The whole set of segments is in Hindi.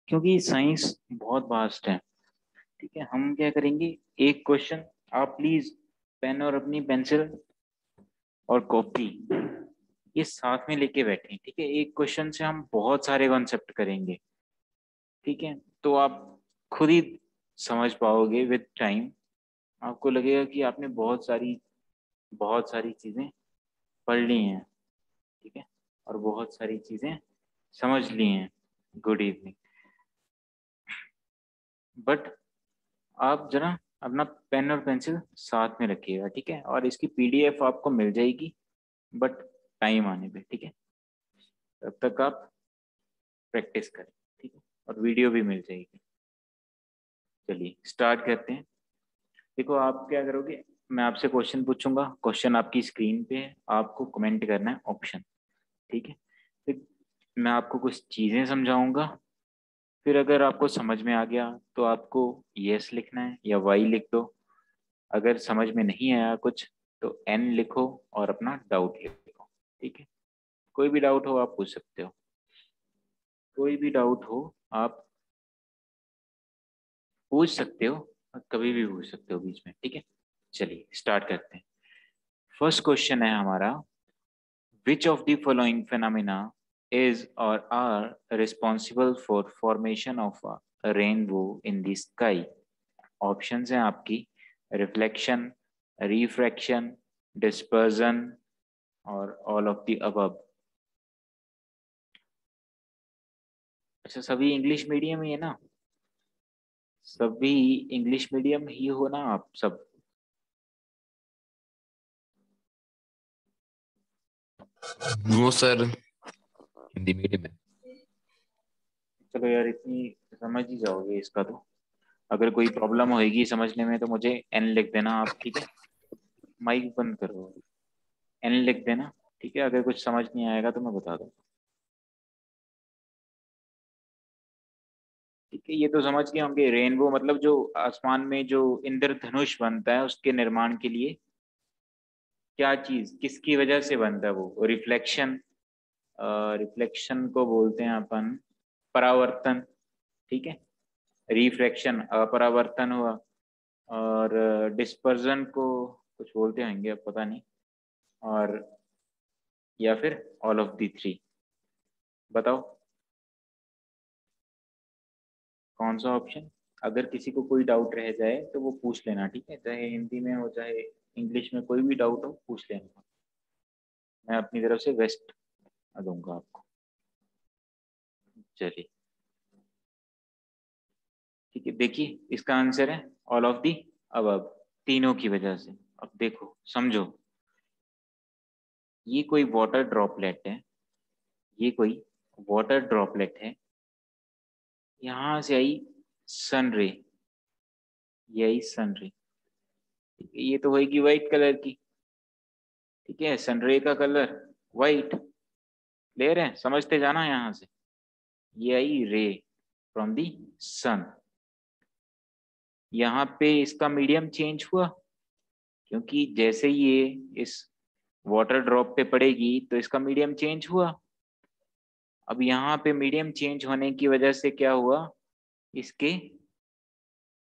क्योंकि साइंस बहुत वास्ट है। ठीक है, हम क्या करेंगे, एक क्वेश्चन, आप प्लीज पेन और अपनी पेंसिल और कॉपी ये साथ में लेके बैठे। ठीक है, एक क्वेश्चन से हम बहुत सारे कॉन्सेप्ट करेंगे। ठीक है, तो आप खुद ही समझ पाओगे विद टाइम। आपको लगेगा कि आपने बहुत सारी चीजें पढ़ ली हैं। ठीक है, और बहुत सारी चीजें समझ ली हैं। Good evening. बट आप जरा अपना पेन और पेंसिल साथ में रखिएगा। ठीक है, और इसकी पीडीएफ आपको मिल जाएगी, बट टाइम आने पे। ठीक है, तब तक आप प्रैक्टिस करें। ठीक है, और वीडियो भी मिल जाएगी। चलिए स्टार्ट करते हैं। देखो आप क्या करोगे, मैं आपसे क्वेश्चन पूछूंगा, क्वेश्चन आपकी स्क्रीन पे है, आपको कमेंट करना है ऑप्शन। ठीक है, फिर मैं आपको कुछ चीजें समझाऊंगा। फिर अगर आपको समझ में आ गया तो आपको यस लिखना है या वाई लिख दो। अगर समझ में नहीं आया कुछ तो एन लिखो और अपना डाउट लिखो। ठीक है, कोई भी डाउट हो आप पूछ सकते हो। कोई भी डाउट हो आप पूछ सकते हो, और कभी भी पूछ सकते हो बीच में। ठीक है, चलिए स्टार्ट करते हैं। फर्स्ट क्वेश्चन है हमारा, विच of the following phenomena is or are responsible for formation of a rainbow in the sky? Options हैं आपकी, रिफ्लेक्शन, रिफ्रैक्शन, डिस्पर्जन और ऑल ऑफ द अबव। अच्छा, सभी इंग्लिश मीडियम ही है ना? सभी इंग्लिश मीडियम ही हो ना आप सब? नो सर, हिंदी मीडियम है। चलो यार, इतनी समझ ही जाओगे इसका तो। अगर कोई प्रॉब्लम होएगी समझने में तो मुझे एन लिख देना आप। ठीक है, माइक बंद करो, एन लिख देना। ठीक है, अगर कुछ समझ नहीं आएगा तो मैं बता दूंगा। ठीक है, ये तो समझ गए होंगे। रेनबो मतलब जो आसमान में जो इंद्रधनुष बनता है उसके निर्माण के लिए क्या चीज किसकी वजह से बनता है, वो रिफ्लेक्शन। रिफ्लेक्शन को बोलते हैं अपन परावर्तन। ठीक है, रिफ्रैक्शन अपरावर्तन हुआ। और डिस्पर्जन को कुछ बोलते होंगे, अब पता नहीं। और या फिर ऑल ऑफ दी थ्री। बताओ कौन सा ऑप्शन। अगर किसी को कोई डाउट रह जाए तो वो पूछ लेना। ठीक है, चाहे हिंदी में हो चाहे इंग्लिश में, कोई भी डाउट हो पूछ लेना। मैं अपनी तरफ से बेस्ट दूंगा आपको। चलिए ठीक है, देखिए इसका आंसर है ऑल ऑफ दी अबव, तीनों की वजह से। अब देखो समझो, ये कोई वाटर ड्रॉपलेट है, ये कोई वाटर ड्रॉपलेट है। यहाँ से आई सन रे, ये आई सन रे। ठीक है, ये तो होगी व्हाइट कलर की। ठीक है, सन रे का कलर व्हाइट। क्लियर है, समझते जाना यहाँ से। ये आई रे फ्रॉम दी सन। यहाँ पे इसका मीडियम चेंज हुआ, क्योंकि जैसे ये इस वाटर ड्रॉप पे पड़ेगी तो इसका मीडियम चेंज हुआ। अब यहाँ पे मीडियम चेंज होने की वजह से क्या हुआ, इसके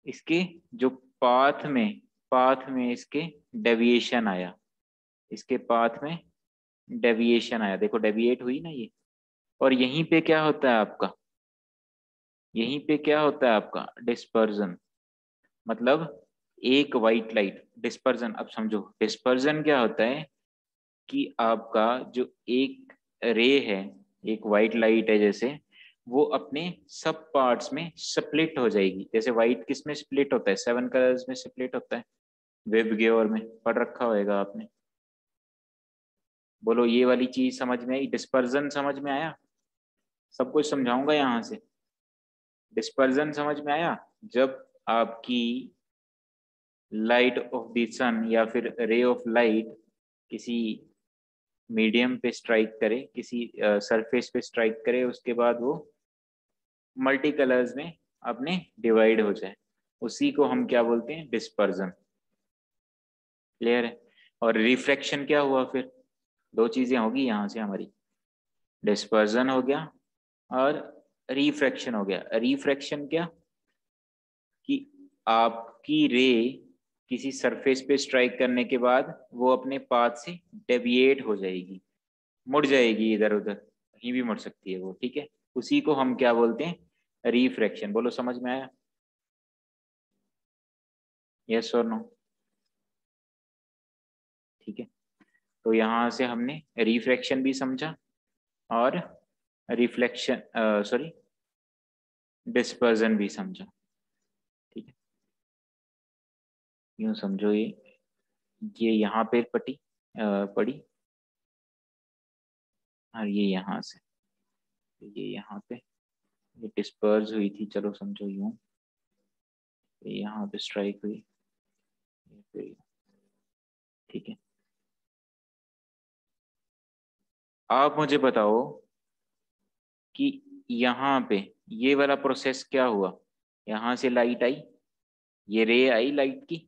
इसके जो पाथ में इसके डेविएशन आया। इसके पाथ में डेविएशन आया, देखो डेविएट हुई ना ये। और यहीं पे क्या होता है आपका, यहीं पे क्या होता है आपका डिस्पर्जन। मतलब एक वाइट लाइट डिस्पर्जन। अब समझो डिस्पर्जन क्या होता है, कि आपका जो एक रे है, एक वाइट लाइट है जैसे, वो अपने सब पार्ट्स में स्प्लिट हो जाएगी। जैसे वाइट किस में स्प्लिट होता है, 7 कलर्स में स्प्लिट होता है। वेब गेवर में पढ़ रखा होएगा आपने। बोलो ये वाली चीज समझ में आई, डिस्पर्जन समझ में आया? सब कुछ समझाऊंगा यहाँ से। डिस्पर्जन समझ में आया, जब आपकी लाइट ऑफ द सन या फिर रे ऑफ लाइट किसी मीडियम पे स्ट्राइक करे, किसी सरफेस पे स्ट्राइक करे, उसके बाद वो मल्टी कलर्स में अपने डिवाइड हो जाए, उसी को हम क्या बोलते हैं, डिस्पर्जन। क्लियर है? और रिफ्रैक्शन क्या हुआ फिर, दो चीजें होगी यहाँ से हमारी, डिस्पर्जन हो गया और रिफ्रैक्शन हो गया। रिफ्रैक्शन क्या कि आपकी रे किसी सरफेस पे स्ट्राइक करने के बाद वो अपने पाथ से डेविएट हो जाएगी, मुड़ जाएगी इधर उधर, कहीं भी मुड़ सकती है वो, ठीक है। उसी को हम क्या बोलते हैं, रिफ्रैक्शन। बोलो समझ में आया? यस और नो? ठीक है, तो यहाँ से हमने रिफ्रैक्शन भी समझा और रिफ्लेक्शन सॉरी डिस्पर्जन भी समझा, ठीक है। यूं समझो ये यहाँ पे पड़ी और ये यहाँ से, ये यहाँ पे ये डिस्पर्स हुई थी, चलो समझो यूं, ये यहाँ पे स्ट्राइक हुई, फिर ठीक है। आप मुझे बताओ कि यहाँ पे ये वाला प्रोसेस क्या हुआ, यहाँ से लाइट आई, ये रे आई लाइट की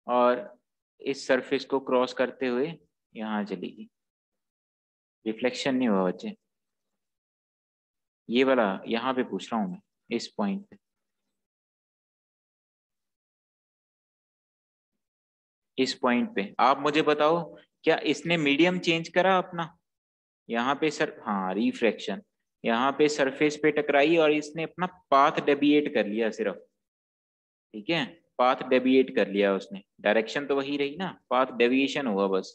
और इस सरफेस को क्रॉस करते हुए यहाँ चली गई, रिफ्लेक्शन नहीं हुआ बच्चे। ये वाला यहाँ पे पूछ रहा हूँ मैं, इस पॉइंट पे, इस पॉइंट पे आप मुझे बताओ क्या इसने मीडियम चेंज करा अपना? यहाँ पे सर हाँ रिफ्रैक्शन, यहाँ पे सरफेस पे टकराई और इसने अपना पाथ डेविएट कर लिया सिर्फ, ठीक है। पाथ डेविएट कर लिया उसने, डायरेक्शन तो वही रही ना, पाथ डेविएशन हुआ बस।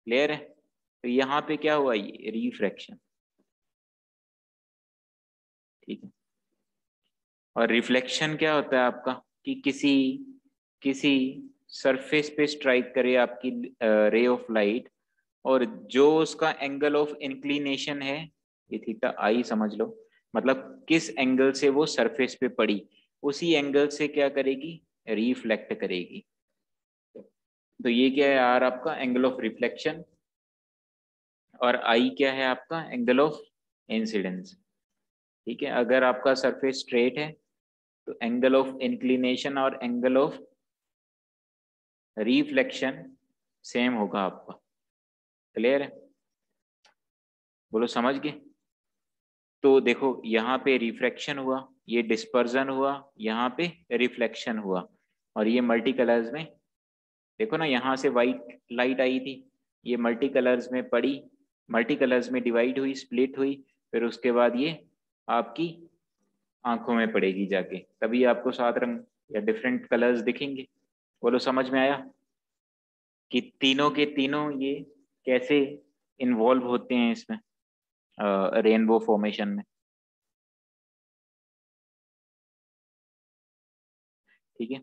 क्लियर है? तो यहाँ पे क्या हुआ, ये रिफ्रैक्शन, ठीक है। और रिफ्लेक्शन क्या होता है आपका कि किसी किसी सरफेस पे स्ट्राइक करे आपकी रे ऑफ लाइट, और जो उसका एंगल ऑफ इंक्लिनेशन है, ये थीटा आई समझ लो, मतलब किस एंगल से वो सरफेस पे पड़ी, उसी एंगल से क्या करेगी, रिफ्लेक्ट करेगी। तो ये क्या है आर आपका एंगल ऑफ रिफ्लेक्शन, और आई क्या है आपका एंगल ऑफ इंसिडेंस, ठीक है। अगर आपका सरफेस स्ट्रेट है तो एंगल ऑफ इंक्लिनेशन और एंगल ऑफ रिफ्लेक्शन सेम होगा आपका। क्लियर है? बोलो समझ गए? तो देखो यहाँ पे रिफ्रैक्शन हुआ, ये डिस्पर्जन हुआ, यहाँ पे रिफ्लेक्शन हुआ, और ये मल्टी कलर्स में देखो ना, यहाँ से वाइट लाइट आई थी, ये मल्टी कलर्स में पड़ी, मल्टी कलर्स में डिवाइड हुई, स्प्लिट हुई, फिर उसके बाद ये आपकी आंखों में पड़ेगी जाके, तभी आपको 7 रंग या डिफरेंट कलर्स दिखेंगे। बोलो समझ में आया कि तीनों के तीनों ये कैसे इन्वॉल्व होते हैं इसमें, रेनबो फॉर्मेशन में, ठीक है।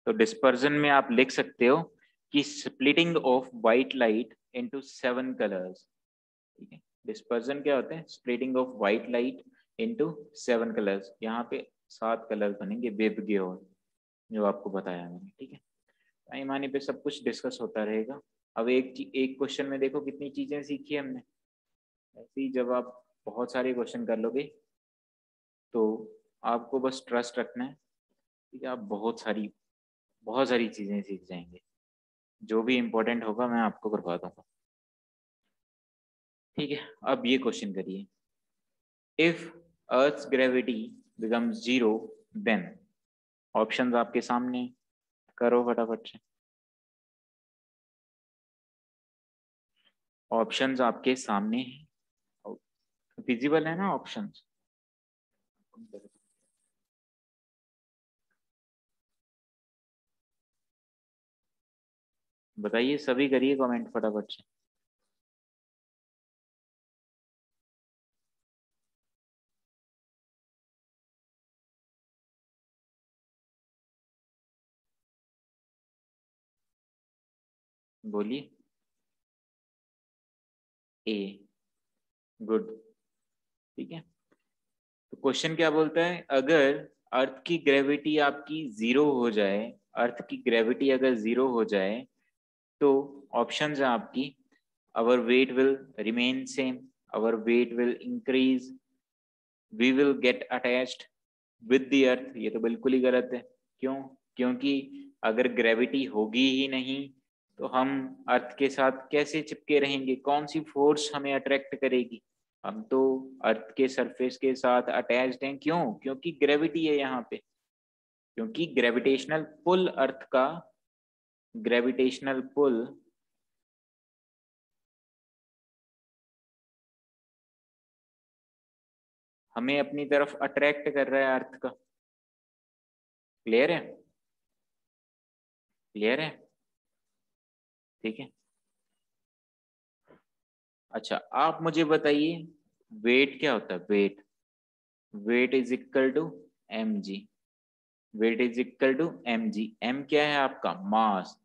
तो डिस्पर्जन में आप लिख सकते हो कि splitting of white light into 7 colours, ठीक है। डिस्पर्जन क्या होते हैं, splitting of white light into 7 colours, यहाँ पे 7 कलर बनेंगे बेबगे, और जो आपको बताया मैंने, ठीक है। टाइम आने पे सब कुछ डिस्कस होता रहेगा। अब एक क्वेश्चन में देखो कितनी चीजें सीखी हमने। ऐसे ही जब आप बहुत सारे क्वेश्चन कर लोगे तो आपको बस ट्रस्ट रखना है, ठीक है। आप बहुत सारी चीजें सीख जाएंगे, जो भी इम्पोर्टेंट होगा मैं आपको करवा दूंगा, ठीक है। अब ये क्वेश्चन करिए, if earth's gravity becomes zero then, options आपके सामने, करो फटाफट से, ऑप्शंस आपके सामने हैं, विजिबल है ना ऑप्शंस? बताइए, सभी करिए कमेंट फटाफट से। बोलिए। ए, गुड, ठीक है। तो क्वेश्चन क्या बोलता है, अगर अर्थ की ग्रेविटी आपकी जीरो हो जाए, अर्थ की ग्रेविटी अगर जीरो हो जाए तो ऑप्शंस है आपकी, our weight will remain same, our weight will increase, we will get attached with the earth. ये तो बिल्कुल ही गलत है। क्यों? क्योंकि अगर ग्रेविटी होगी ही नहीं तो हम अर्थ के साथ कैसे चिपके रहेंगे, कौन सी फोर्स हमें अट्रैक्ट करेगी? हम तो अर्थ के सरफेस के साथ अटैच्ड हैं। क्यों? क्योंकि ग्रेविटी है यहाँ पे, क्योंकि ग्रेविटेशनल पुल अर्थ का, ग्रेविटेशनल पुल हमें अपनी तरफ अट्रैक्ट कर रहा है अर्थ का। क्लियर है? क्लियर है? ठीक है। अच्छा, आप मुझे बताइए वेट क्या होता है? Weight, weight is equal to M G. Weight is equal to M G. M क्या है आपका? मास।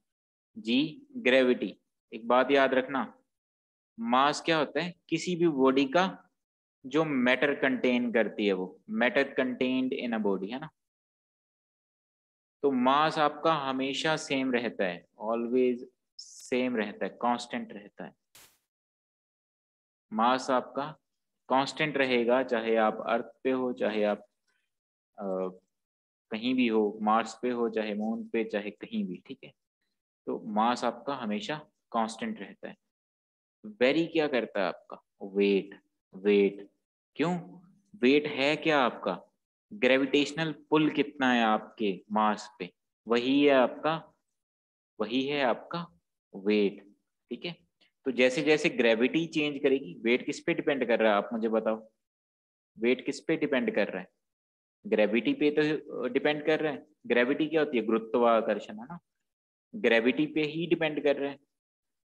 G gravity. एक बात याद रखना, मास क्या होता है? किसी भी बॉडी का जो मैटर कंटेन करती है, वो matter contained in a body, है ना। तो मास आपका हमेशा सेम रहता है, ऑलवेज सेम रहता है, कांस्टेंट रहता है। मास आपका कांस्टेंट रहेगा, चाहे आप अर्थ पे हो, चाहे आप कहीं भी हो, मार्स पे हो, चाहे मून पे, चाहे कहीं भी, ठीक है। तो मास आपका हमेशा कांस्टेंट रहता है। वेरी क्या करता है आपका? वेट। वेट क्यों? वेट है क्या आपका? ग्रेविटेशनल पुल कितना है आपके मास पे, वही है आपका, वही है आपका वेट। ठीक है। तो जैसे जैसे ग्रेविटी चेंज करेगी, वेट किस पे डिपेंड कर रहा है, आप मुझे बताओ। वेट किस पे डिपेंड कर रहा है? ग्रेविटी पे तो डिपेंड कर रहा है। ग्रेविटी क्या होती है? गुरुत्वाकर्षण, है ना। ग्रेविटी पे ही डिपेंड कर रहा है,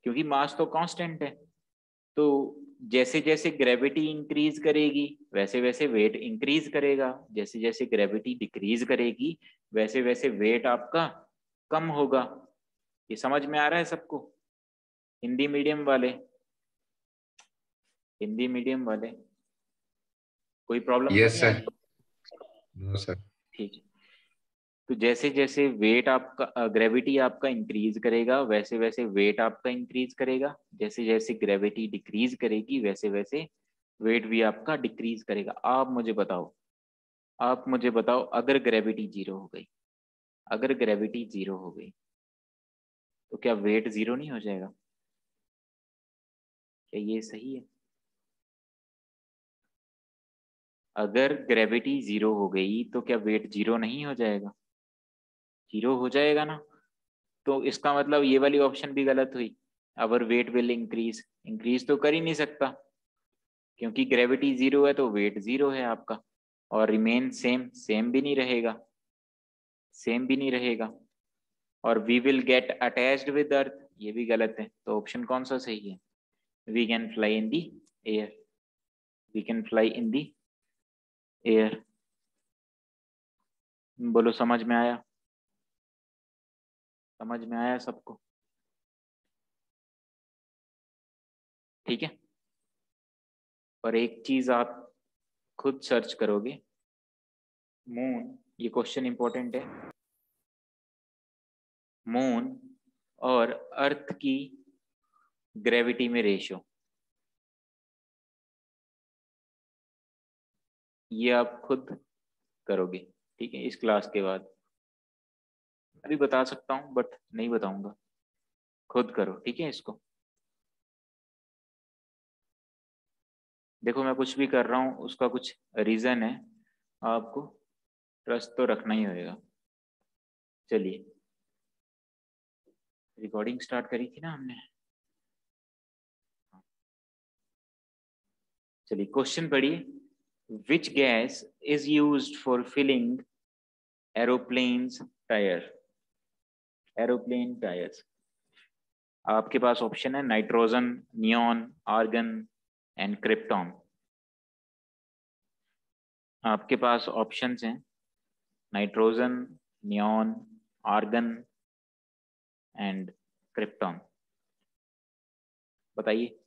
क्योंकि मास तो कांस्टेंट है। तो जैसे जैसे ग्रेविटी इंक्रीज करेगी, वैसे वैसे वेट इंक्रीज करेगा। जैसे जैसे ग्रेविटी डिक्रीज करेगी, वैसे वैसे वेट आपका कम होगा। ये समझ में आ रहा है सबको? हिंदी मीडियम वाले, हिंदी मीडियम वाले, कोई प्रॉब्लम तो यस नहीं आ सर। रही? No sir. ठीक है। तो जैसे जैसे वेट आपका, ग्रेविटी आपका इंक्रीज करेगा, वैसे वैसे वेट आपका इंक्रीज करेगा। जैसे जैसे ग्रेविटी डिक्रीज करेगी, वैसे वैसे वेट भी आपका डिक्रीज करेगा। आप मुझे बताओ, आप मुझे बताओ, अगर ग्रेविटी जीरो हो गई, अगर ग्रेविटी जीरो हो गई, तो क्या वेट जीरो नहीं हो जाएगा? क्या ये सही है? अगर ग्रेविटी जीरो हो गई तो क्या वेट जीरो नहीं हो जाएगा? जीरो हो जाएगा ना। तो इसका मतलब ये वाली ऑप्शन भी गलत हुई। अवर वेट विल इंक्रीज, इंक्रीज तो कर ही नहीं सकता, क्योंकि ग्रेविटी जीरो है तो वेट जीरो है आपका। और रिमेन सेम, सेम भी नहीं रहेगा, सेम भी नहीं रहेगा। और we will get attached with earth, ये भी गलत है। तो ऑप्शन कौन सा सही है? We can fly in the air, we can fly in the air. बोलो, समझ में आया? समझ में आया सबको? ठीक है। और एक चीज आप खुद सर्च करोगे, मून, ये क्वेश्चन इंपॉर्टेंट है, मून और अर्थ की ग्रेविटी में रेशियो, ये आप खुद करोगे, ठीक है, इस क्लास के बाद। अभी बता सकता हूँ बट नहीं बताऊंगा, खुद करो, ठीक है इसको। देखो, मैं कुछ भी कर रहा हूँ उसका कुछ रीजन है, आपको ट्रस्ट तो रखना ही होगा। चलिए, रिकॉर्डिंग स्टार्ट करी थी ना हमने। चलिए क्वेश्चन पढ़िए। Which gas is used for filling aeroplanes tyre, aeroplane tyres. आपके पास ऑप्शन है nitrogen, neon, argon and krypton. आपके पास ऑप्शंस हैं nitrogen, neon, argon and krypton. बताइए।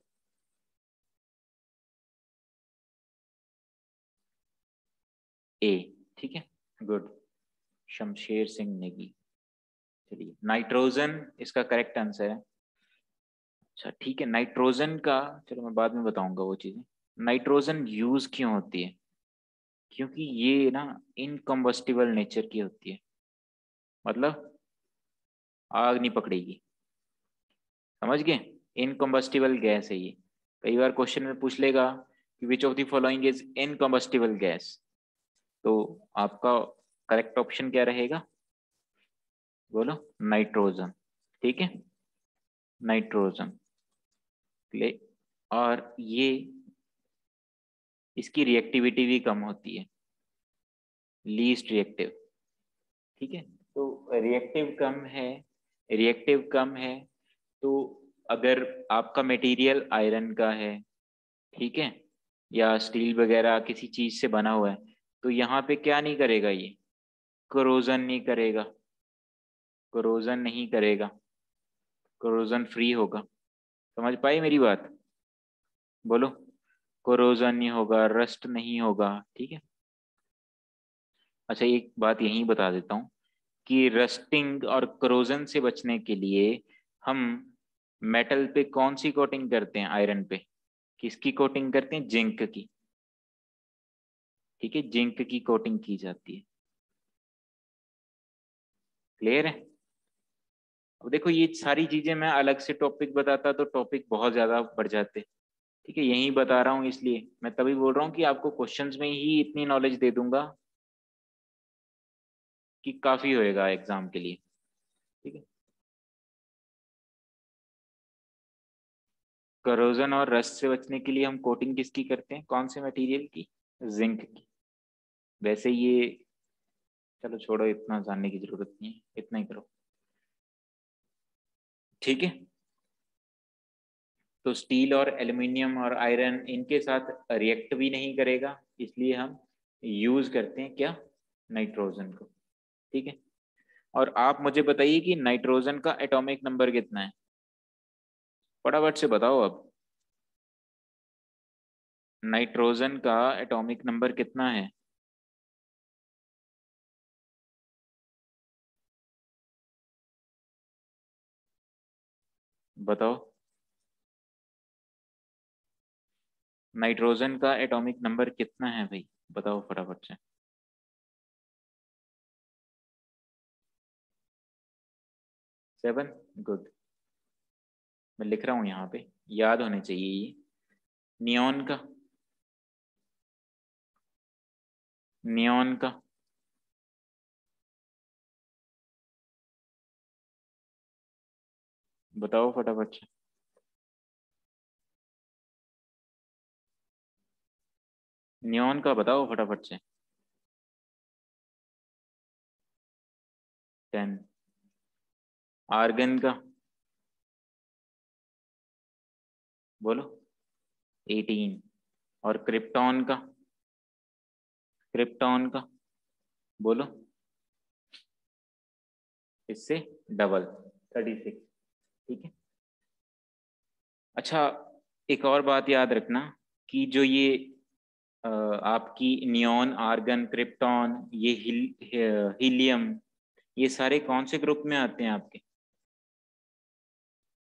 ए, ठीक है, गुड, शमशेर सिंह नेगी। चलिए, नाइट्रोजन इसका करेक्ट आंसर है। अच्छा ठीक है, नाइट्रोजन का, चलो मैं बाद में बताऊंगा वो चीजें। नाइट्रोजन यूज क्यों होती है? क्योंकि ये ना इनकम्बस्टिबल नेचर की होती है, मतलब आग नहीं पकड़ेगी। समझ गए? इनकम्बस्टिबल गैस है ये। कई बार क्वेश्चन में पूछ लेगा कि विच of the following is इनकम्बस्टिबल gas, तो आपका करेक्ट ऑप्शन क्या रहेगा? बोलो। नाइट्रोजन। ठीक है, नाइट्रोजन। और ये इसकी रिएक्टिविटी भी कम होती है, लीस्ट रिएक्टिव। ठीक है, तो रिएक्टिव कम है। तो अगर आपका मटेरियल आयरन का है, ठीक है, या स्टील वगैरह किसी चीज से बना हुआ है, तो यहाँ पे क्या नहीं करेगा ये? कोरोजन नहीं करेगा, कोरोजन नहीं करेगा, कोरोजन फ्री होगा। समझ पाई मेरी बात? बोलो। कोरोजन नहीं होगा, रस्ट नहीं होगा। ठीक है। अच्छा, एक बात यहीं बता देता हूँ कि रस्टिंग और कोरोजन से बचने के लिए हम मेटल पे कौन सी कोटिंग करते हैं? आयरन पे किसकी कोटिंग करते हैं? जिंक की। ठीक है, जिंक की कोटिंग की जाती है। क्लियर है? अब देखो, ये सारी चीजें मैं अलग से टॉपिक बताता तो टॉपिक बहुत ज्यादा बढ़ जाते। ठीक है, यही बता रहा हूँ, इसलिए मैं तभी बोल रहा हूँ कि आपको क्वेश्चंस में ही इतनी नॉलेज दे दूंगा कि काफी होएगा एग्जाम के लिए। ठीक है। करोजन और रस्ट से बचने के लिए हम कोटिंग किसकी करते हैं? कौन से मटेरियल की? जिंक की। वैसे ये, चलो छोड़ो, इतना जानने की जरूरत नहीं है, इतना ही करो। ठीक है, तो स्टील और एल्युमिनियम और आयरन इनके साथ रिएक्ट भी नहीं करेगा, इसलिए हम यूज करते हैं क्या? नाइट्रोजन को। ठीक है, और आप मुझे बताइए कि नाइट्रोजन का एटॉमिक नंबर कितना है? फटाफट से बताओ अब। नाइट्रोजन का एटॉमिक नंबर कितना है? बताओ। नाइट्रोजन का एटॉमिक नंबर कितना है भाई? बताओ फटाफट से। 7। गुड। मैं लिख रहा हूँ यहाँ पे, याद होने चाहिए ये। नियॉन का, नियॉन का बताओ फटाफट से। नियॉन का बताओ फटाफट से। 10। आर्गन का बोलो। 18। और क्रिप्टॉन का? क्रिप्टॉन का बोलो। इससे डबल, 36। ठीक है। अच्छा, एक और बात याद रखना कि जो ये आपकी नियॉन, आर्गन, क्रिप्टॉन, ये हीलियम, ये सारे कौन से ग्रुप में आते हैं आपके?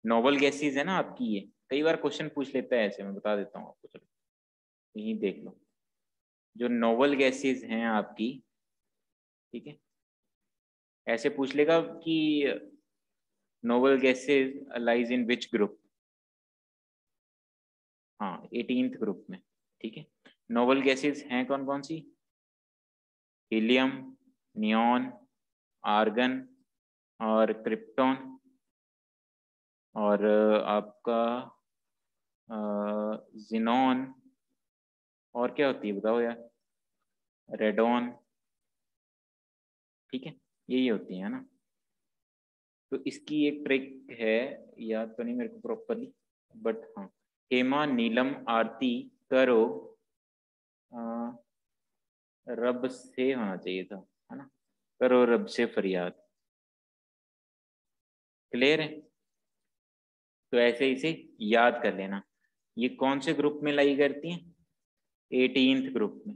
नोबल गैसेस है ना आपकी ये। कई बार क्वेश्चन पूछ लेता है ऐसे, मैं बता देता हूँ आपको, चलो यही देख लो। जो नोबल गैसेस हैं आपकी, ठीक है, ऐसे पूछ लेगा कि noble gases lies in which group? हाँ, 18th ग्रुप में। ठीक है, नोबल गैसेस हैं कौन कौन सी? हीलियम, नियॉन, आर्गन और क्रिप्टॉन। और आपका जिनॉन। और क्या होती है बताओ यार? रेडॉन। ठीक है, यही होती है ना। तो इसकी एक ट्रिक है, याद तो नहीं मेरे को प्रॉपरली, बट हाँ, हेमा नीलम आरती करो, अ, रब से होना चाहिए था, है ना? करो रब से फरियाद। क्लियर है? तो ऐसे इसे याद कर लेना। ये कौन से ग्रुप में लाई करती हैं? 18th ग्रुप में।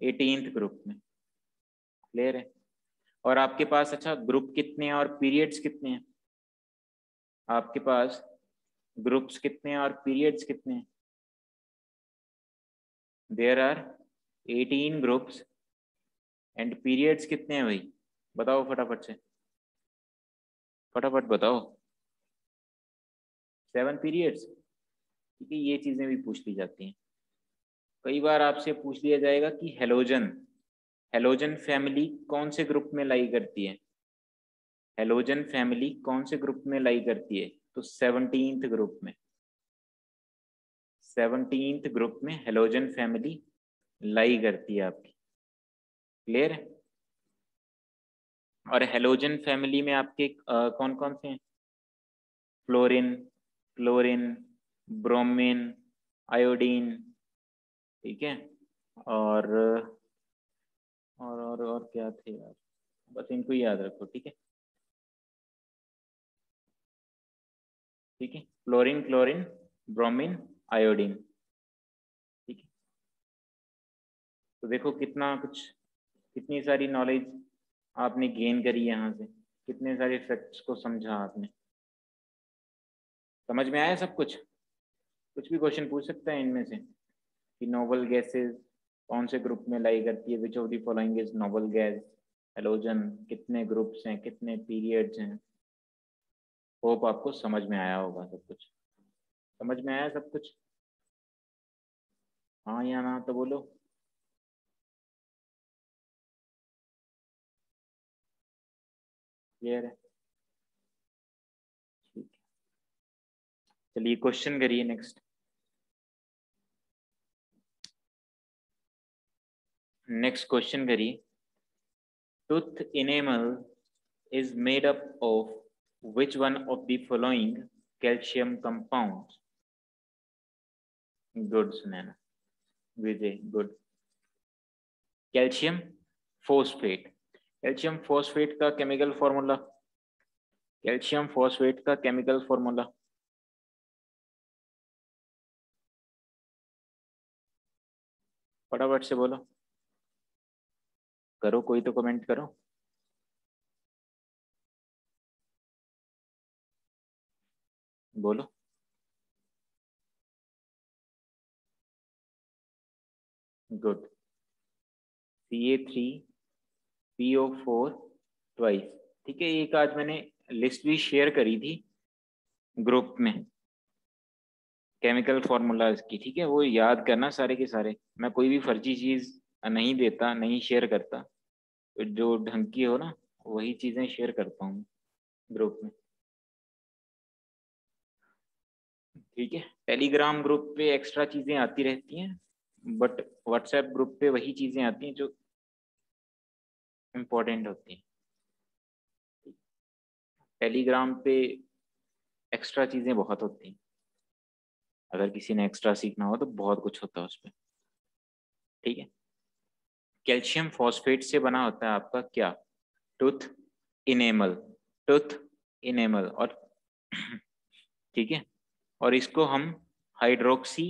18th ग्रुप में। क्लियर है? और आपके पास, अच्छा, ग्रुप कितने हैं और पीरियड्स कितने हैं? आपके पास ग्रुप्स कितने हैं और पीरियड्स कितने हैं? There are 18 groups and periods कितने हैं भाई? बताओ फटाफट से, फटाफट बताओ। 7 पीरियड्स, ठीक है। ये चीजें भी पूछ ली जाती हैं। कई बार आपसे पूछ लिया जाएगा कि हेलोजन फैमिली कौन से ग्रुप में लाई करती है, हेलोजन फैमिली कौन से ग्रुप में लाई करती है, तो 17th ग्रुप में, 17th ग्रुप में हेलोजन फैमिली लाई करती है आपकी। क्लियर है? और हेलोजन फैमिली में आपके कौन कौन से हैं? फ्लोरीन, क्लोरीन, ब्रोमीन, आयोडीन, ठीक है। और और क्या थे यार, बस इनको याद रखो, ठीक है। ठीक है, फ्लोरीन, क्लोरीन, ब्रोमीन, आयोडीन, ठीक है। तो देखो कितना कुछ, कितनी सारी नॉलेज आपने गेन करी यहाँ से, कितने सारे फैक्ट्स को समझा आपने। समझ में आया सब कुछ? कुछ भी क्वेश्चन पूछ सकता है इनमें से कि नोबल गैसेस कौन से ग्रुप में लाई करती है, विच of the following is noble gas, halogen कितने ग्रुप्स हैं, कितने पीरियड्स हैं। होप आपको समझ में आया होगा सब कुछ। समझ में आया सब कुछ? हाँ या ना तो बोलो। क्लियर है? ठीक है, चलिए क्वेश्चन करिए नेक्स्ट। नेक्स्ट क्वेश्चन करिए। Tooth enamel is made up of which one of the following calcium compounds? Good, Sunana. Vijay, good. Calcium phosphate. Calcium phosphate का केमिकल फॉर्मूला, कैल्शियम फोस्फेट का केमिकल फॉर्मूला फटाफट से बोलो, करो कोई तो कमेंट करो। बोलो। गुड। CA3PO4 ट्वाइस, ठीक है। एक आज मैंने लिस्ट भी शेयर करी थी ग्रुप में, केमिकल फॉर्मूला इसकी, ठीक है। वो याद करना सारे के सारे, मैं कोई भी फर्जी चीज नहीं देता, नहीं शेयर करता, तो जो ढंग की हो ना वही चीजें शेयर करता हूँ ग्रुप में, ठीक है। टेलीग्राम ग्रुप पे एक्स्ट्रा चीजें आती रहती हैं, बट व्हाट्सएप ग्रुप पे वही चीजें आती हैं जो इम्पोर्टेंट होती हैं। टेलीग्राम पे एक्स्ट्रा चीजें बहुत होती हैं, अगर किसी ने एक्स्ट्रा सीखना हो तो बहुत कुछ होता है उस पर, ठीक है। कैल्शियम फॉस्फेट से बना होता है आपका क्या? टूथ इनेमल, टूथ इनेमल, और ठीक है। और इसको हम हाइड्रोक्सी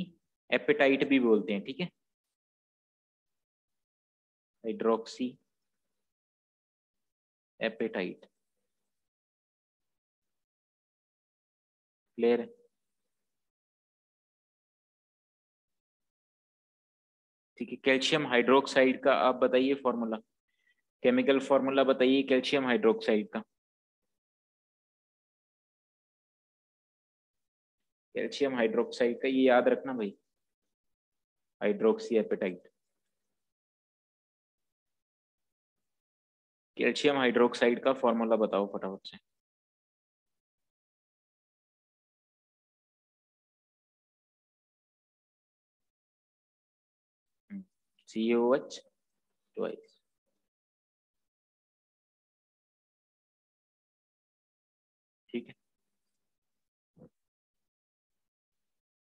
एपेटाइट भी बोलते हैं, ठीक है। Hydroxy apatite. क्लियर है? ठीक है। कैल्शियम हाइड्रोक्साइड का आप बताइए फॉर्मूला, केमिकल फॉर्मूला बताइए कैल्शियम हाइड्रोक्साइड का। कैल्शियम हाइड्रोक्साइड का ये याद रखना भाई, हाइड्रोक्सी एपेटाइट। कैल्शियम हाइड्रोक्साइड का फॉर्मूला बताओ फटाफट से। COH ट्वाइस, ठीक है।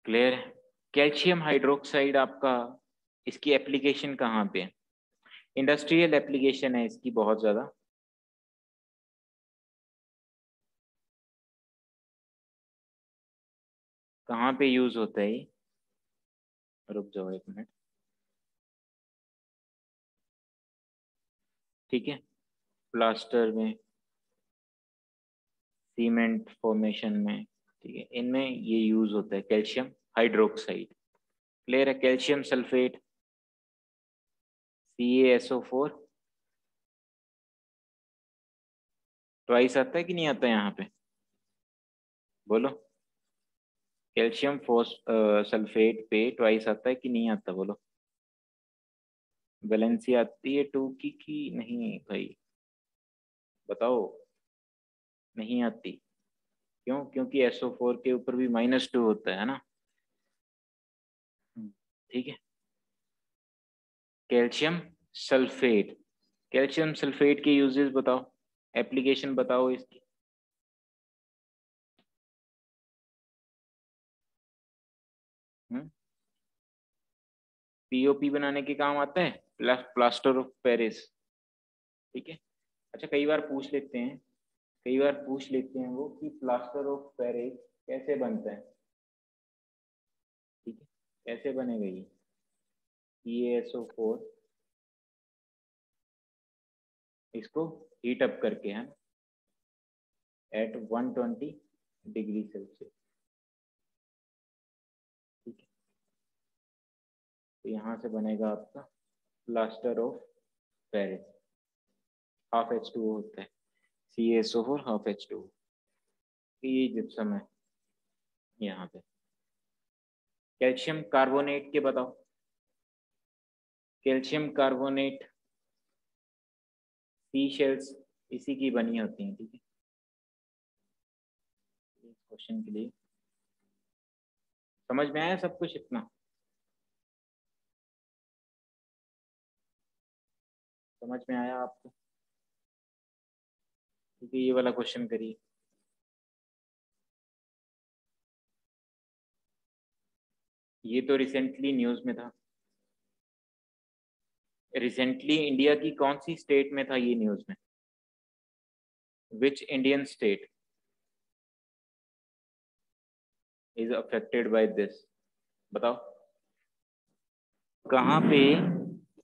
क्लियर है? कैल्शियम हाइड्रोक्साइड आपका, इसकी एप्लीकेशन कहाँ पे है? इंडस्ट्रियल एप्लीकेशन है इसकी बहुत ज्यादा। कहाँ पे यूज होता है ये? रुक जाओ एक मिनट, ठीक है। प्लास्टर में, सीमेंट फॉर्मेशन में, ठीक है, इनमें ये यूज होता है कैल्शियम हाइड्रोक्साइड। क्लियर है? कैल्शियम सल्फेट CaSO4 ट्वाइस आता है कि नहीं आता है यहाँ पे? बोलो। कैल्शियम सल्फेट पे ट्वाइस आता है कि नहीं आता, बोलो। वैलेंसी आती है 2 की कि नहीं भाई, बताओ। नहीं आती, क्यों? क्योंकि SO4 के ऊपर भी -2 होता है ना। ठीक है। कैल्शियम सल्फेट, कैल्शियम सल्फेट के यूजेस बताओ, एप्लीकेशन बताओ इसकी। POP बनाने के काम आता है, प्लास्टर ऑफ पेरिस। ठीक है। अच्छा, कई बार पूछ लेते हैं, कई बार पूछ लेते हैं वो कि प्लास्टर ऑफ पेरिस कैसे बनता है। ठीक है, कैसे बनेगा ये PaSO4, इसको हीट अप करके, है एट 120 डिग्री सेल्सियस। ठीक है, तो यहाँ से बनेगा आपका plaster of Paris. Half H2O होता है, CaSO4 हाफ H2O। ये जिप्सम है यहाँ पे। कैल्शियम कार्बोनेट के बताओ, कैल्शियम कार्बोनेट सी शेल्स इसी की बनी होती हैं। ठीक है, इस क्वेश्चन के लिए समझ में आया सब कुछ इतना? समझ में आया आपको? ठीक है, ये वाला क्वेश्चन करिए। ये तो रिसेंटली न्यूज में था। रिसेंटली इंडिया की कौन सी स्टेट में था ये न्यूज में? Which Indian state is affected by this, बताओ। कहाँ पे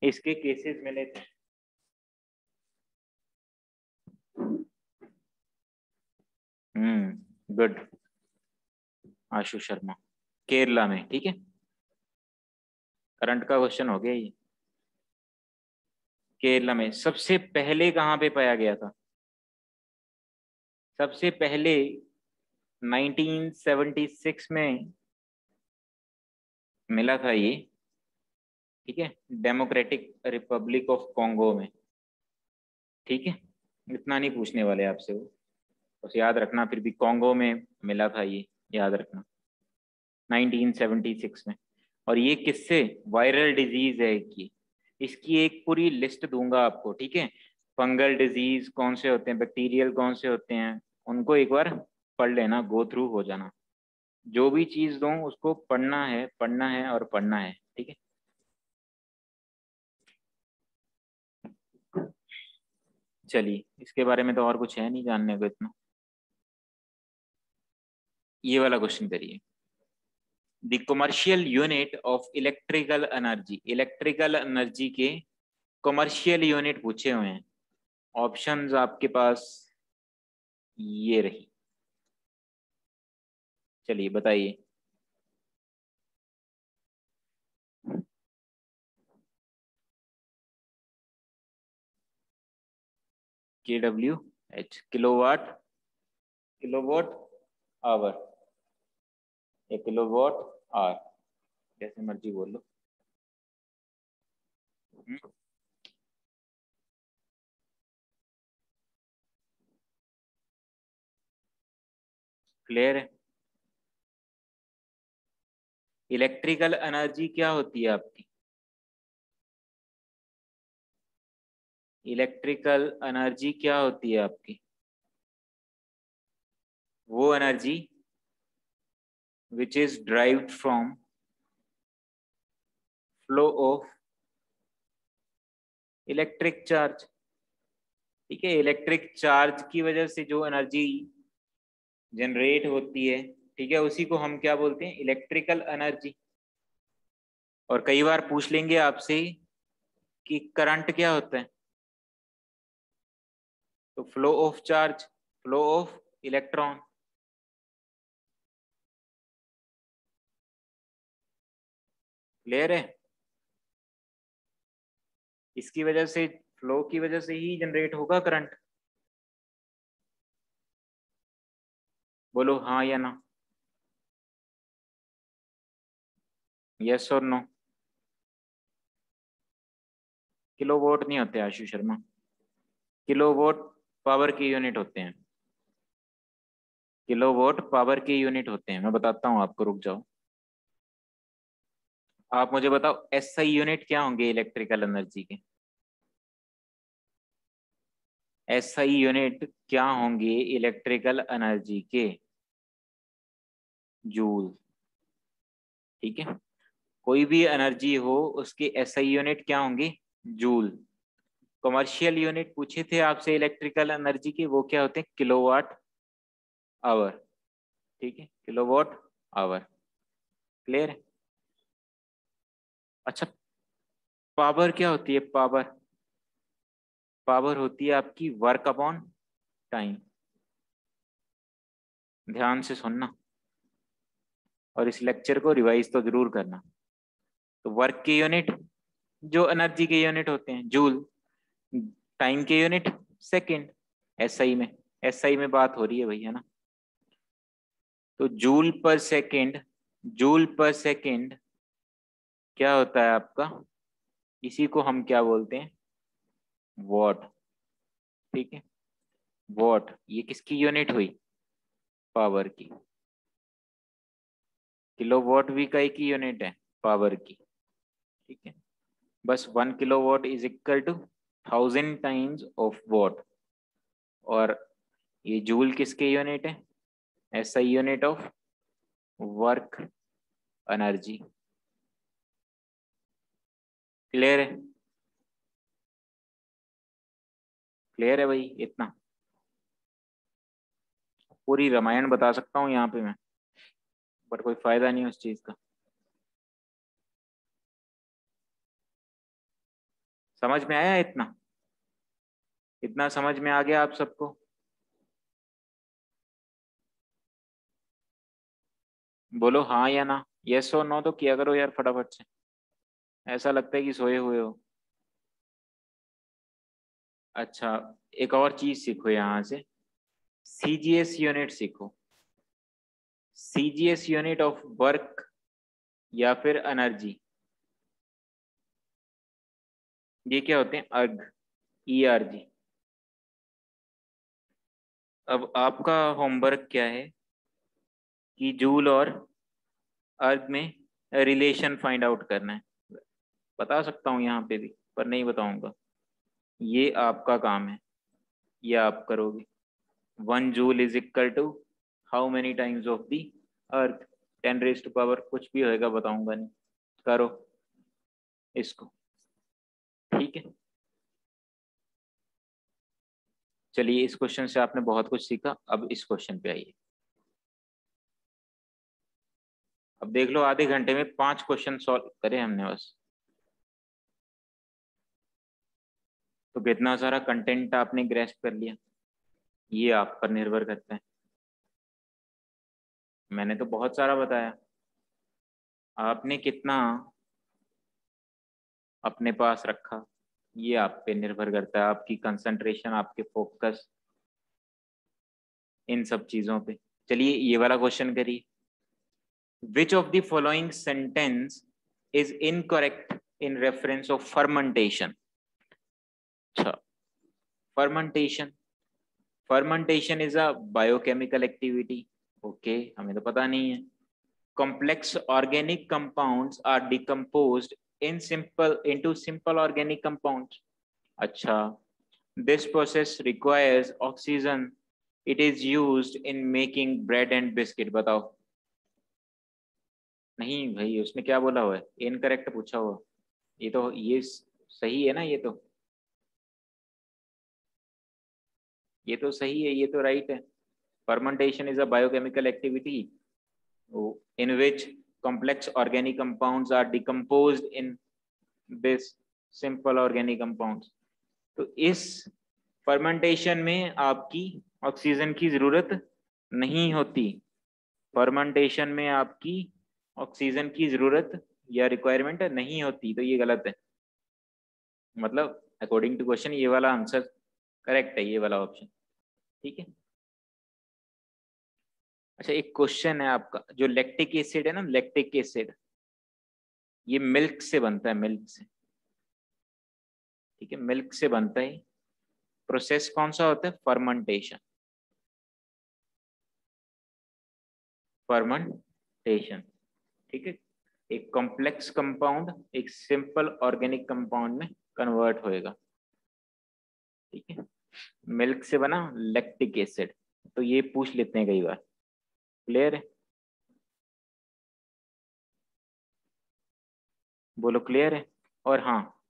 इसके केसेस मिले थे? गुड, आशु शर्मा, केरला में। ठीक है, करंट का क्वेश्चन हो गया ये। केरला में सबसे पहले कहाँ पे पाया गया था? सबसे पहले 1976 में मिला था ये। ठीक है, डेमोक्रेटिक रिपब्लिक ऑफ कॉन्गो में। ठीक है, इतना नहीं पूछने वाले आपसे वो, बस याद रखना फिर भी कॉन्गो में मिला था ये, याद रखना 1976 में। और ये किससे, वायरल डिजीज है की, इसकी एक पूरी लिस्ट दूंगा आपको। ठीक है, फंगल डिजीज कौन से होते हैं, बैक्टीरियल कौन से होते हैं, उनको एक बार पढ़ लेना, गो थ्रू हो जाना। जो भी चीज दूं उसको पढ़ना है, पढ़ना है और पढ़ना है। ठीक है, चलिए इसके बारे में तो और कुछ है नहीं जानने को इतना। ये वाला क्वेश्चन करिए। The commercial unit of electrical energy, electrical energy के कमर्शियल यूनिट पूछे हुए हैं। ऑप्शंस आपके पास ये रही, चलिए बताइए। KWH, किलोवाट, किलोवाट आवर या किलोवाट आवर, जैसे मर्जी बोल लो। क्लियर है? इलेक्ट्रिकल एनर्जी क्या होती है आपकी? इलेक्ट्रिकल एनर्जी क्या होती है आपकी? वो energy which is derived from flow of electric charge. ठीक है, इलेक्ट्रिक चार्ज की वजह से जो एनर्जी जनरेट होती है, ठीक है, उसी को हम क्या बोलते हैं, इलेक्ट्रिकल एनर्जी। और कई बार पूछ लेंगे आपसे कि करंट क्या होता है, तो flow of charge, flow of electron. Clear है? इसकी वजह से, फ्लो की वजह से ही जनरेट होगा करंट। बोलो हाँ या ना। यस और नो? किलोवोट नहीं होते आशु शर्मा, किलोवोट पावर की यूनिट होते हैं, किलोवोट पावर की यूनिट होते हैं। मैं बताता हूँ आपको, रुक जाओ। आप मुझे बताओ एसआई यूनिट क्या होंगे इलेक्ट्रिकल एनर्जी के? एसआई यूनिट क्या होंगे इलेक्ट्रिकल एनर्जी के? जूल। ठीक है, कोई भी एनर्जी हो उसके एसआई यूनिट क्या होंगे? जूल। कमर्शियल यूनिट पूछे थे आपसे इलेक्ट्रिकल एनर्जी के, वो क्या होते हैं? Kilowatt hour. ठीक है, किलोवाट आवर। क्लियर है? अच्छा, पावर क्या होती है? पावर, पावर होती है आपकी वर्क अपॉन टाइम। ध्यान से सुनना और इस लेक्चर को रिवाइज तो जरूर करना। तो वर्क की यूनिट जो एनर्जी के यूनिट होते हैं जूल, टाइम के यूनिट सेकंड। एसआई में, एसआई में बात हो रही है भैया ना। तो जूल पर सेकंड, जूल पर सेकंड क्या होता है आपका? इसी को हम क्या बोलते हैं? वॉट। ठीक है, वॉट ये किसकी यूनिट हुई? पावर की। किलोवाट भी का एक ही यूनिट है, पावर की। ठीक है, बस 1 kilowatt is equal to 1000 times of watt. और ये जूल किसके यूनिट है? SI unit of work energy. Clear है? क्लियर है भाई? इतना पूरी रामायण बता सकता हूँ यहाँ पे मैं, बट कोई फायदा नहीं उस चीज का। समझ में आया इतना? इतना समझ में आ गया आप सबको? बोलो हाँ या ना, यस और नो तो किया करो यार फटाफट से, ऐसा लगता है कि सोए हुए हो। अच्छा, एक और चीज सीखो यहाँ से, सीजीएस यूनिट सीखो। सीजीएस यूनिट ऑफ वर्क या फिर एनर्जी, ये क्या होते हैं? अर्ग, ईआरजी। अब आपका होमवर्क क्या है कि जूल और अर्ग में रिलेशन फाइंड आउट करना है। बता सकता हूँ यहाँ पे भी, पर नहीं बताऊंगा, ये आपका काम है, ये आप करोगे। 1 joule is equal to how many times of the earth? 10 raise to power कुछ भी होएगा, बताऊंगा नहीं। करो इसको। ठीक है, चलिए इस क्वेश्चन से आपने बहुत कुछ सीखा, अब इस क्वेश्चन पे आइए। अब देख लो, आधे घंटे में 5 क्वेश्चन सॉल्व करे हमने बस। तो कितना सारा कंटेंट आपने ग्रेस्प कर लिया, ये आप पर निर्भर करता है। मैंने तो बहुत सारा बताया, आपने कितना अपने पास रखा ये आप पे निर्भर करता है, आपकी कंसंट्रेशन, आपके फोकस, इन सब चीजों पे। चलिए ये वाला क्वेश्चन करिए। Which of the following sentence is incorrect in reference of fermentation? अच्छा, fermentation, fermentation is a biochemical activity. Okay, हमें तो पता नहीं है। complex organic compounds are decomposed in simple into simple organic compounds. अच्छा, this process requires oxygen, it is used in making bread and biscuit। बताओ। नहीं भाई, उसने क्या बोला हुआ है? इनकरेक्ट पूछा हुआ। ये तो ये सही है ना? ये तो सही है, ये तो राइट है। fermentation is a biochemical activity in which complex organic compounds are decomposed in this simple organic compounds। तो इस फर्मेंटेशन में आपकी ऑक्सीजन की जरूरत नहीं होती। फर्मेंटेशन में आपकी ऑक्सीजन की जरूरत या रिक्वायरमेंट नहीं होती, तो ये गलत है। मतलब अकॉर्डिंग टू क्वेश्चन ये वाला आंसर करेक्ट है, ये वाला ऑप्शन। ठीक है। अच्छा, एक क्वेश्चन है आपका, जो लैक्टिक एसिड है ना, लैक्टिक एसिड, ये मिल्क से बनता है, मिल्क से, ठीक है, मिल्क से बनता है। प्रोसेस कौन सा होता है? फर्मेंटेशन, फर्मेंटेशन, ठीक है। एक कॉम्प्लेक्स कंपाउंड एक सिंपल ऑर्गेनिक कंपाउंड में कन्वर्ट होएगा, ठीक है। मिल्क से बना लैक्टिक एसिड, तो ये पूछ लेते हैं कई बार, क्लियर है? बोलो क्लियर है? और हाँ,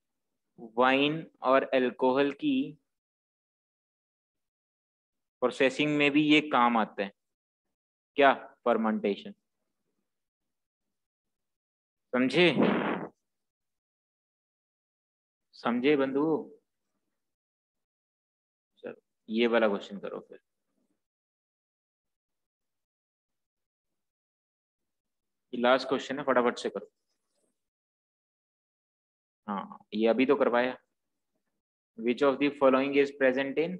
वाइन और अल्कोहल की प्रोसेसिंग में भी ये काम आता है, क्या? फर्मेंटेशन, समझे? समझे बंधु? चलो ये वाला क्वेश्चन करो फिर। ये लास्ट क्वेश्चन है, फटाफट से करो। हाँ ये अभी तो करवाया। विच of the following is present in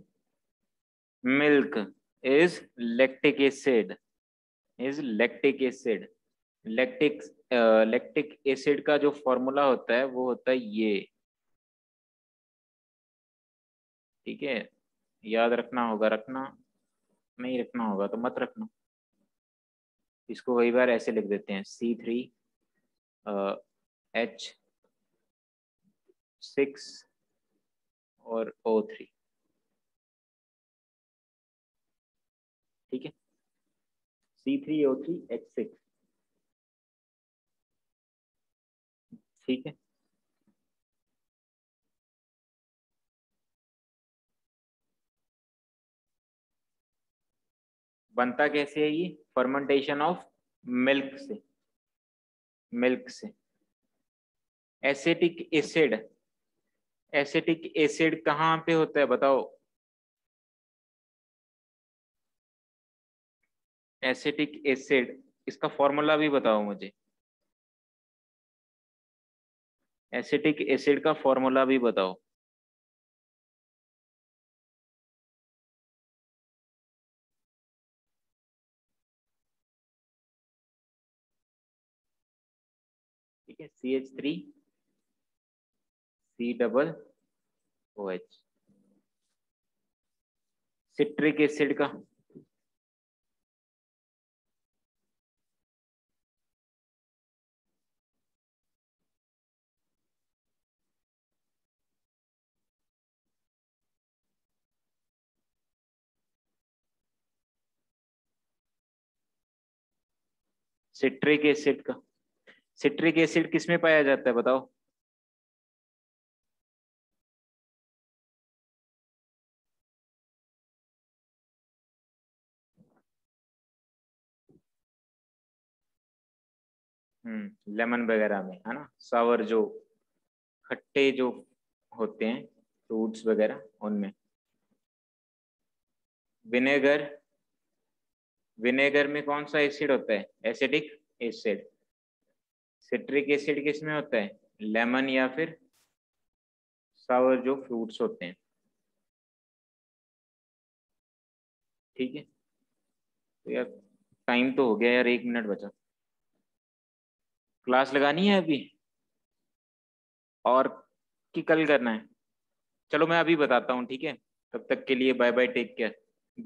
milk? Is lactic acid, is lactic acid. Lactic lactic acid का जो फॉर्मूला होता है वो होता है ये, ठीक है। याद रखना होगा, रखना नहीं रखना होगा तो मत रखना। इसको कई बार ऐसे लिख देते हैं, C3H6 और O3, ठीक है। C3O3H6, ठीक है। बनता कैसे है ये? फर्मेंटेशन ऑफ मिल्क से, मिल्क से। एसिटिक एसिड, एसिटिक एसिड कहाँ पे होता है बताओ? एसिटिक एसिड, इसका फॉर्मूला भी बताओ मुझे। एसिटिक एसिड का फॉर्मूला भी बताओ। ठीक है, CH3COOH। सिट्रिक एसिड का? सिट्रिक एसिड का, सिट्रिक एसिड किस में पाया जाता है बताओ? लेमन वगैरह में, है ना, सावर जो खट्टे जो होते हैं फ्रूट्स वगैरह उनमें। विनेगर, विनेगर में कौन सा एसिड होता है? Acidic acid. सिट्रिक एसिड किस में होता है? लेमन या फिर सावर जो फ्रूट्स होते हैं, ठीक है। तो यार टाइम तो हो गया यार, 1 मिनट बचा। क्लास लगानी है अभी और कि कल करना है? चलो मैं अभी बताता हूँ, ठीक है। तब तक के लिए बाय बाय, टेक केयर।